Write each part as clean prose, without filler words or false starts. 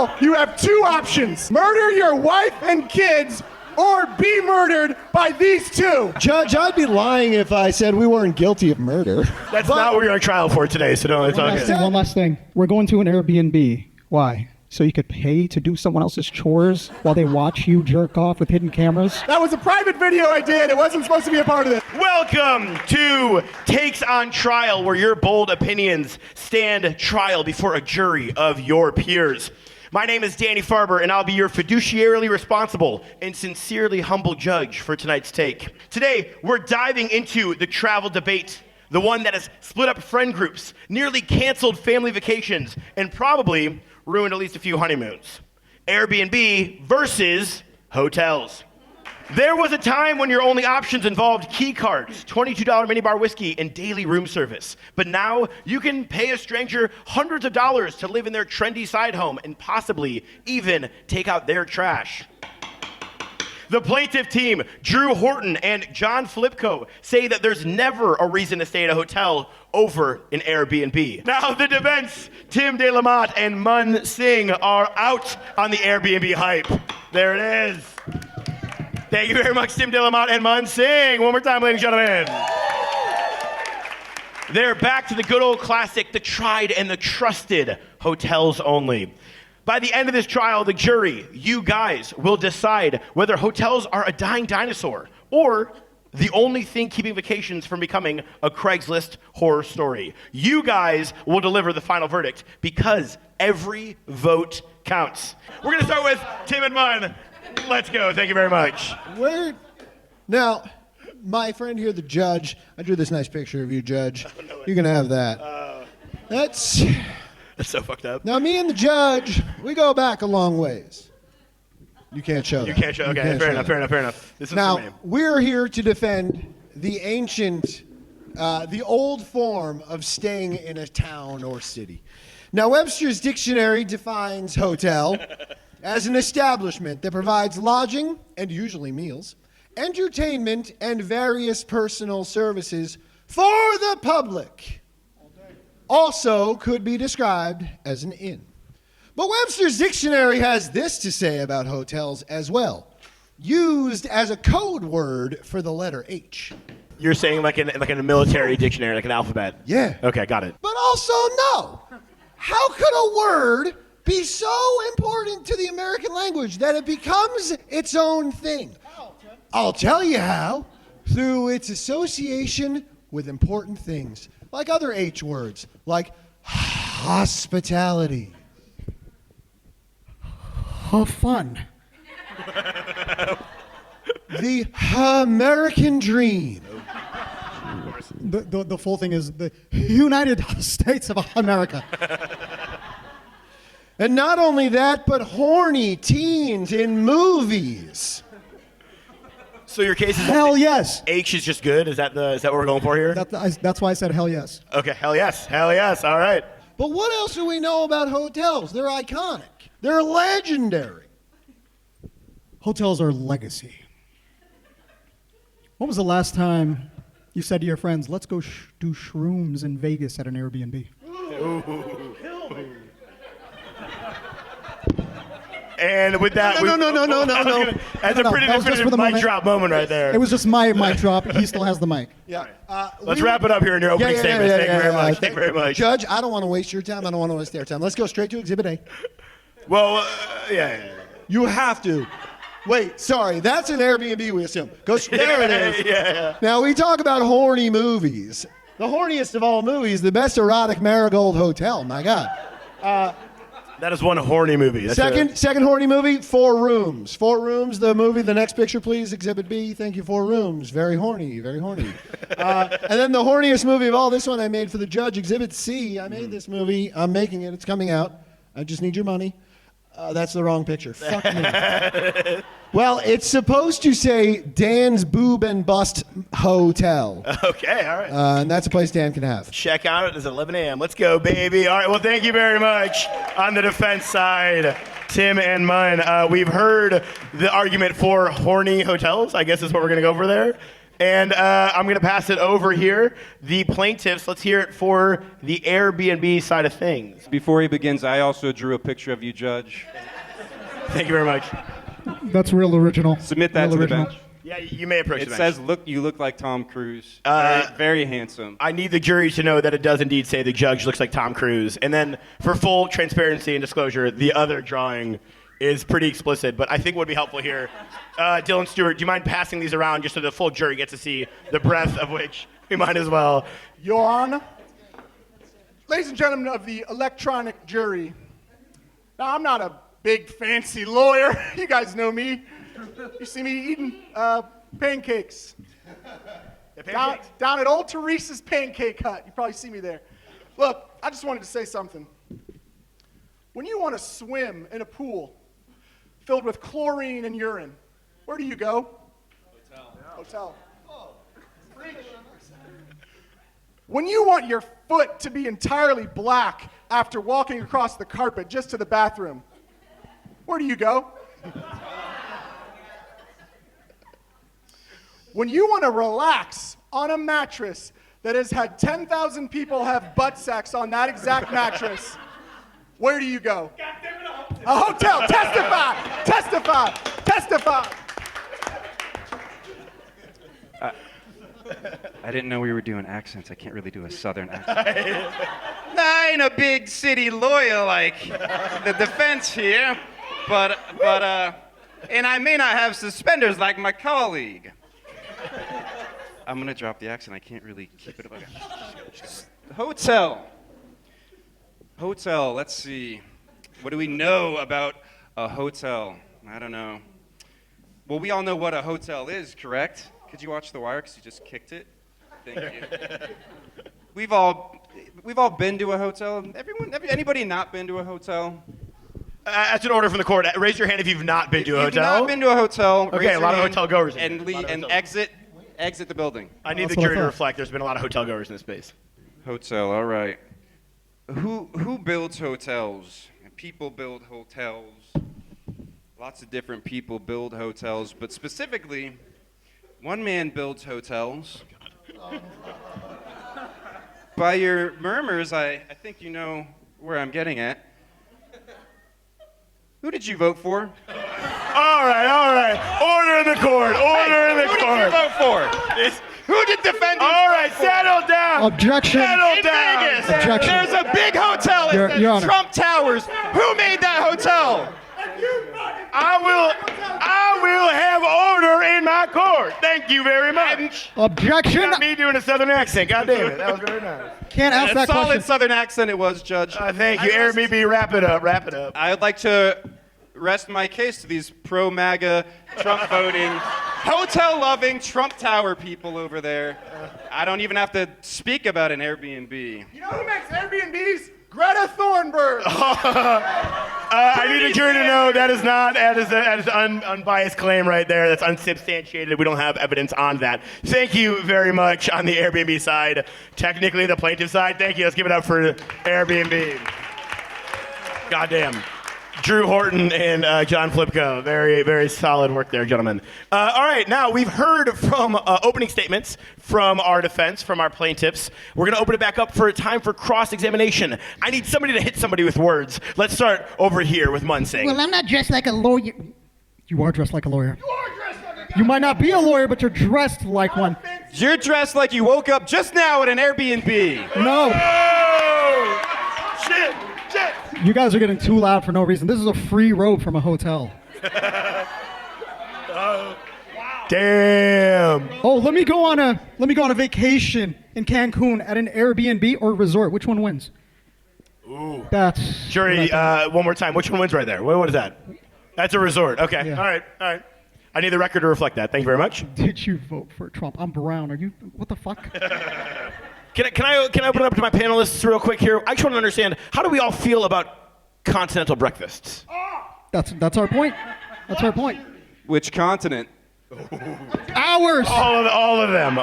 hotel, you have two options. Murder your wife and kids, or be murdered by these two. Judge, I'd be lying if I said we weren't guilty of murder. That's not what we're on trial for today, so don't. It's all good. One last thing. We're going to an Airbnb. Why? So you could pay to do someone else's chores while they watch you jerk off with hidden cameras? That was a private video I did. It wasn't supposed to be a part of this. Welcome to Takes on Trial, where your bold opinions stand trial before a jury of your peers. My name is Danny Farber, and I'll be your fiduciarily responsible and sincerely humble judge for tonight's take. Today, we're diving into the travel debate, the one that has split up friend groups, nearly canceled family vacations, and probably ruined at least a few honeymoons. Airbnb versus hotels. There was a time when your only options involved key cards, $22 minibar whiskey, and daily room service. But now you can pay a stranger hundreds of dollars to live in their trendy side home and possibly even take out their trash. The plaintiff team, Drew Horton and Jon Filipko, say that there's never a reason to stay at a hotel over an Airbnb. Now the defense, Tim De La Motte and Munn Singh, are out on the Airbnb hype. There it is. Thank you very much, Tim De La Motte and Munn Singh. One more time, ladies and gentlemen. They're back to the good old classic, the tried and the trusted hotels only. By the end of this trial, the jury, you guys, will decide whether hotels are a dying dinosaur or the only thing keeping vacations from becoming a Craigslist horror story. You guys will deliver the final verdict because every vote counts. We're going to start with Tim and Munn. Let's go. Thank you very much. Now, my friend here, the judge, I drew this nice picture of you, Judge. Oh, no way. You can have that. That's so fucked up. Now, me and the judge, we go back a long ways. You can't show that. You can't show. Okay, fair enough. This is now, for me. we're here to defend the ancient, the old form of staying in a town or city. Now, Webster's dictionary defines hotel as an establishment that provides lodging, and usually meals, entertainment, and various personal services for the public. Also could be described as an inn. But Webster's dictionary has this to say about hotels as well, used as a code word for the letter H. You're saying like in a military dictionary, like an alphabet? Yeah. Okay, got it. But also, no. How could a word be so important to the American language that it becomes its own thing? I'll tell you how. Through its association with important things, like other H words, like hospitality. Fun. The American dream. The full thing is the United States of America. And not only that, but horny teens in movies. So your case is Hell yes. H is just good. Is that what we're going for here? That's why I said hell yes. Okay, hell yes. All right. But what else do we know about hotels? They're iconic. They're legendary. Hotels are legacy. When was the last time you said to your friends, let's go do shrooms in Vegas at an Airbnb? And with that, No. That's a pretty definitive mic drop moment right there. It was just my mic drop. He still has the mic. Yeah. Let's wrap it up here in your opening statements. Thank you very much. Judge, I don't want to waste your time. I don't want to waste their time. Let's go straight to Exhibit A. Well, yeah. You have to. Wait, sorry. That's an Airbnb, we assume. There it is. Yeah. Now, we talk about horny movies. The horniest of all movies, the best erotic marigold hotel. My God. That is one horny movie. Second horny movie, Four Rooms. Four Rooms, the movie. The next picture, please. Exhibit B. Thank you, Four Rooms. Very horny, very horny. And then the horniest movie of all, this one I made for the judge, Exhibit C. I made this movie. I'm making it. It's coming out. I just need your money. That's the wrong picture. Fuck me. Well, it's supposed to say Dan's Boob and Bust Hotel. Okay, all right. And that's a place Dan can have. Check out it. It's 11 a.m. Let's go, baby. All right, well, thank you very much. On the defense side, Tim and Munn, we've heard the argument for horny hotels, I guess is what we're going to go for there. And I'm going to pass it over here. The plaintiffs, let's hear it for the Airbnb side of things. Before he begins, I also drew a picture of you, Judge. Thank you very much. That's real original. Submit that Real to the original. bench. Yeah, you may approach It the bench. says, you look like Tom Cruise. Very handsome. I need the jury to know that it does indeed say the judge looks like Tom Cruise. And then for full transparency and disclosure, the other drawing is pretty explicit, but I think what would be helpful here, Dylan Stewart, do you mind passing these around just so the full jury gets to see the breadth of which we might as well? Your Honor, ladies and gentlemen of the electronic jury, now I'm not a big fancy lawyer. You guys know me. You see me eating pancakes. Down at old Teresa's Pancake Hut. You probably see me there. Look, I just wanted to say something. When you want to swim in a pool filled with chlorine and urine, where do you go? Hotel. Oh, preach. When you want your foot to be entirely black after walking across the carpet just to the bathroom, where do you go? When you want to relax on a mattress that has had 10,000 people have butt sex on that exact mattress, where do you go? A hotel. Testify. Testify. Testify. I didn't know we were doing accents. I can't really do a southern accent. I ain't a big city lawyer like the defense here, but and I may not have suspenders like my colleague. I'm gonna drop the accent. I can't really keep it up. Hotel. Let's see. What do we know about a hotel? I don't know. Well, we all know what a hotel is, correct? Could you watch The Wire? Because you just kicked it. Thank you. We've all been to a hotel. Anybody not been to a hotel? That's an order from the court. Raise your hand if you've not been to a hotel. If you've not been to a hotel, Okay, a lot of hotel goers. And exit the building. I need That's the what I jury to thought. reflect. There's been a lot of hotel goers in this space. Hotel, all right. Who builds hotels? People build hotels. Lots of different people build hotels, but specifically, one man builds hotels. By your murmurs, I think you know where I'm getting at. Who did you vote for? All right. Order in the court. Who did you vote for? Who did defend you? All right, settle down. Objection. Settle down. Vegas. Objection. There's a big hotel. Your It says Honor. Trump Towers. Who made that hotel? I will have order in my court. Thank you very much. Objection. Not me doing a southern accent. God damn it. That was very nice. Can't ask A that solid question. Southern accent it was, Judge. Thank you. Airbnb, wrap it up. I would like to rest my case to these pro-MAGA, Trump-voting, hotel-loving, Trump Tower people over there. I don't even have to speak about an Airbnb. You know who makes Airbnbs? Greta Thunberg. I need the jury to know that is an unbiased claim right there. That's unsubstantiated. We don't have evidence on that. Thank you very much on the Airbnb side. Technically, the plaintiff side. Thank you. Let's give it up for Airbnb. Goddamn. Drew Horton and Jon Filipko. Very, very solid work there, gentlemen. All right, now we've heard from opening statements from our defense, from our plaintiffs. We're going to open it back up for time for cross-examination. I need somebody to hit somebody with words. Let's start over here with Munn Singh. Well, I'm not dressed like a lawyer. You are dressed like a lawyer. You might not be a lawyer, but you're dressed like one. You're dressed like you woke up just now at an Airbnb. No. Oh! Shit! You guys are getting too loud for no reason. This is a free robe from a hotel. Damn. Oh, let me go on a vacation in Cancun at an Airbnb or resort. Which one wins? Ooh. That's Jury, one more time. Which one wins right there? What is that? That's a resort. Okay. Yeah. All right. I need the record to reflect that. Thank you very much. Did you vote for Trump? I'm brown. Are you? What the fuck? Can I open it up to my panelists real quick here? I just want to understand, how do we all feel about continental breakfasts? That's our point. That's our point. Which continent? Ours. All of them.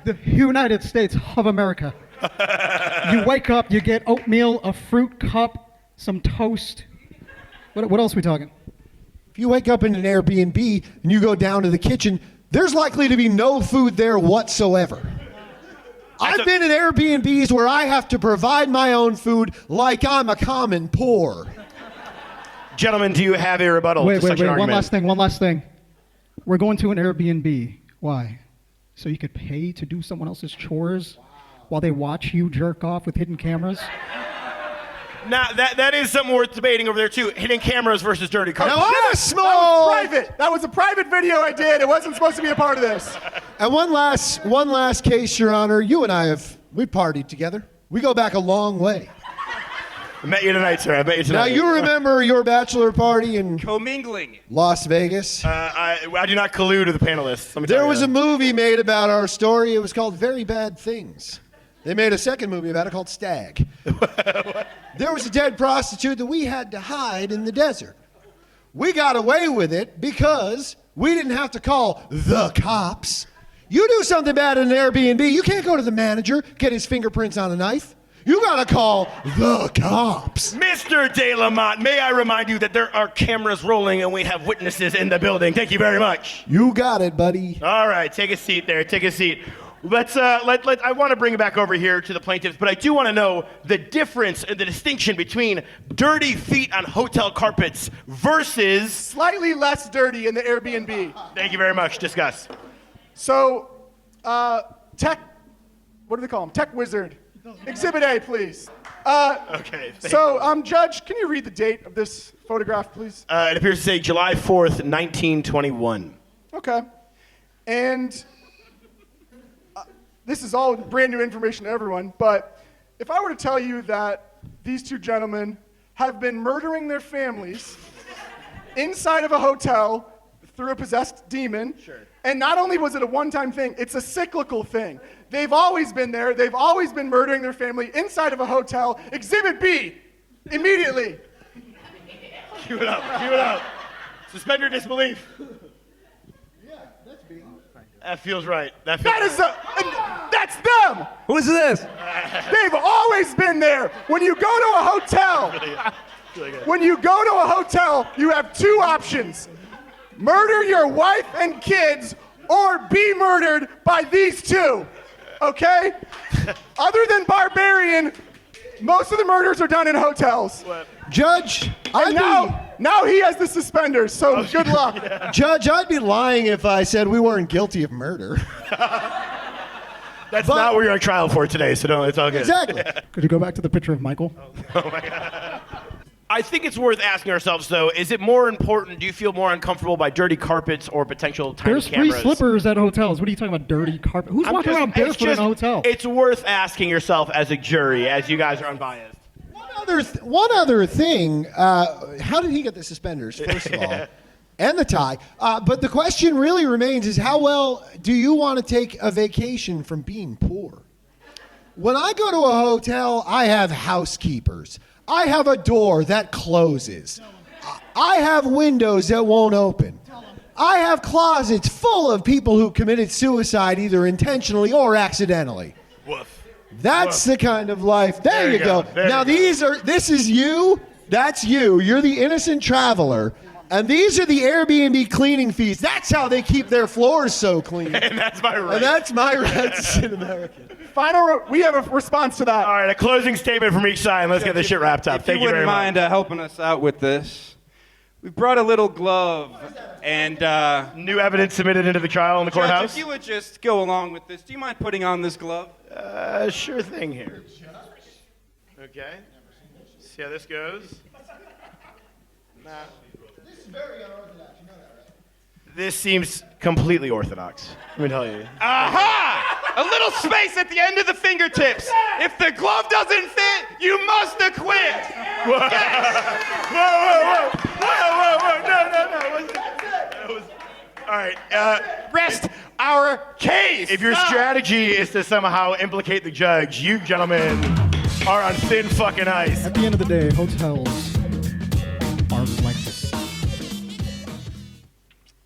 The United States of America. You wake up, you get oatmeal, a fruit cup, some toast. What else are we talking? If you wake up in an Airbnb and you go down to the kitchen, there's likely to be no food there whatsoever. I've been in Airbnbs where I have to provide my own food like I'm a common poor. Gentlemen, do you have a rebuttal to such an argument? One last thing. We're going to an Airbnb. Why? So you could pay to do someone else's chores while they watch you jerk off with hidden cameras? Now, that is something worth debating over there, too. Hidden cameras versus dirty carpets. Now, I'm a small... That was a private video I did. It wasn't supposed to be a part of this. And one last case, Your Honor. You and I we partied together. We go back a long way. I met you tonight, sir. I met you tonight. Now, you remember your bachelor party in Commingling. Las Vegas? I do not collude with the panelists. Let me tell There you was that. a movie made about our story. It was called Very Bad Things. They made a second movie about it called Stag. There was a dead prostitute that we had to hide in the desert. We got away with it because we didn't have to call the cops. You do something bad in an Airbnb, you can't go to the manager, get his fingerprints on a knife. You gotta call the cops. Mr. De La Motte, may I remind you that there are cameras rolling and we have witnesses in the building. Thank you very much. You got it, buddy. All right, take a seat there. Take a seat. I want to bring it back over here to the plaintiffs, but I do want to know the difference and the distinction between dirty feet on hotel carpets versus... Slightly less dirty in the Airbnb. Thank you very much. Discuss. So, what do they call him? Tech wizard. Exhibit A, please. Okay. Judge, can you read the date of this photograph, please? It appears to say July 4th, 1921. Okay. And this is all brand new information to everyone, but if I were to tell you that these two gentlemen have been murdering their families inside of a hotel through a possessed demon, and not only was it a one-time thing, it's a cyclical thing. They've always been there. They've always been murdering their family inside of a hotel. Exhibit B, immediately. Cue it up. Cue it up. Suspend your disbelief. That feels right. That's them. Who is this? They've always been there. When you go to a hotel, you have two options. Murder your wife and kids or be murdered by these two. Okay? Other than Barbarian, most of the murders are done in hotels. Judge, now he has the suspenders, so good luck. Judge, I'd be lying if I said we weren't guilty of murder. That's not what you're on trial for today, so it's all good. Exactly. Could you go back to the picture of Michael? Oh my God. I think it's worth asking ourselves, though, is it more important, do you feel more uncomfortable by dirty carpets or potential tiny There's cameras? free slippers at hotels. What are you talking about, dirty carpet? Who's walking around barefoot in a hotel? It's worth asking yourself as a jury, as you guys are unbiased. One other thing, how did he get the suspenders, first of all, and the tie? But the question really remains is how well do you want to take a vacation from being poor? When I go to a hotel, I have housekeepers. I have a door that closes. I have windows that won't open. I have closets full of people who committed suicide either intentionally or accidentally. Woof. That's the kind of life. There you go. Now this is you. That's you. You're the innocent traveler. And these are the Airbnb cleaning fees. That's how they keep their floors so clean. And that's my right. And that's my right as an American. We have a response to that. All right, a closing statement from each side. Let's get this shit wrapped up. Thank you very much. If you wouldn't mind helping us out with this, we brought a little glove and... New evidence submitted into the trial in the Judge, courthouse? if you would just go along with this, do you mind putting on this glove? Sure thing here. Okay. See how this goes? This is very unorthodox. You know that, right? This seems completely orthodox. Let me tell you. Aha! A little space at the end of the fingertips. If the glove doesn't fit, you must acquit. Whoa, whoa, whoa, whoa, no. That was, all right. Rest our case. If your strategy is to somehow implicate the judge, you gentlemen are on thin fucking ice. At the end of the day, hotels are like this.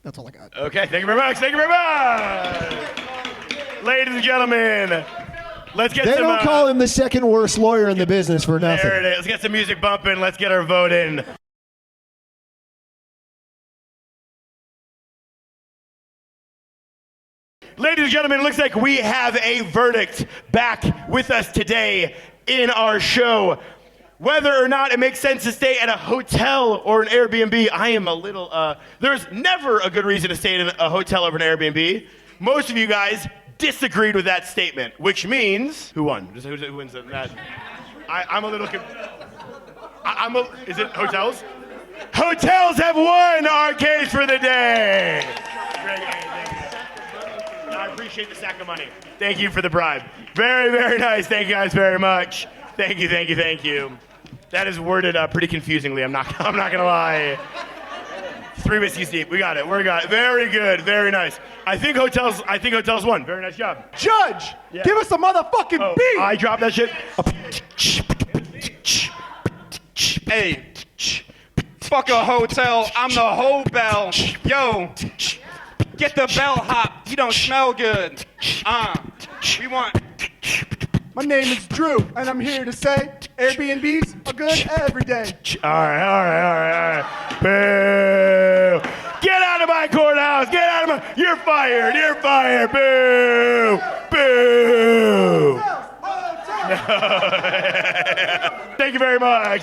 That's all I got. Okay, thank you very much. Thank you very much. Ladies and gentlemen, let's get They some... don't call him the second worst lawyer in the business for nothing. There it is. Let's get some music bumping. Let's get our vote in. Ladies and gentlemen, it looks like we have a verdict back with us today in our show. Whether or not it makes sense to stay at a hotel or an Airbnb, I am a little, there's never a good reason to stay in a hotel over an Airbnb. Most of you guys disagreed with that statement, which means, who won? Who wins that? I'm a little, is it hotels? Hotels have won our case for the day. Greg, thank you. I appreciate the sack of money. Thank you for the bribe. Very, very nice. Thank you guys very much. Thank you, thank you, thank you. That is worded pretty confusingly. I'm not gonna lie. 3 whiskeys deep. We got it. Very good. Very nice. I think hotels won. Very nice job. Judge, give us a motherfucking beat. I dropped that shit. Hey, fuck a hotel. I'm the whole bell. Yo, get the bellhop. You don't smell good. We want. My name is Drew, and I'm here to say Airbnbs are good every day. All right. Boo. Get out of my courthouse. Get out of my. You're fired. Boo. Boo. Thank you very much.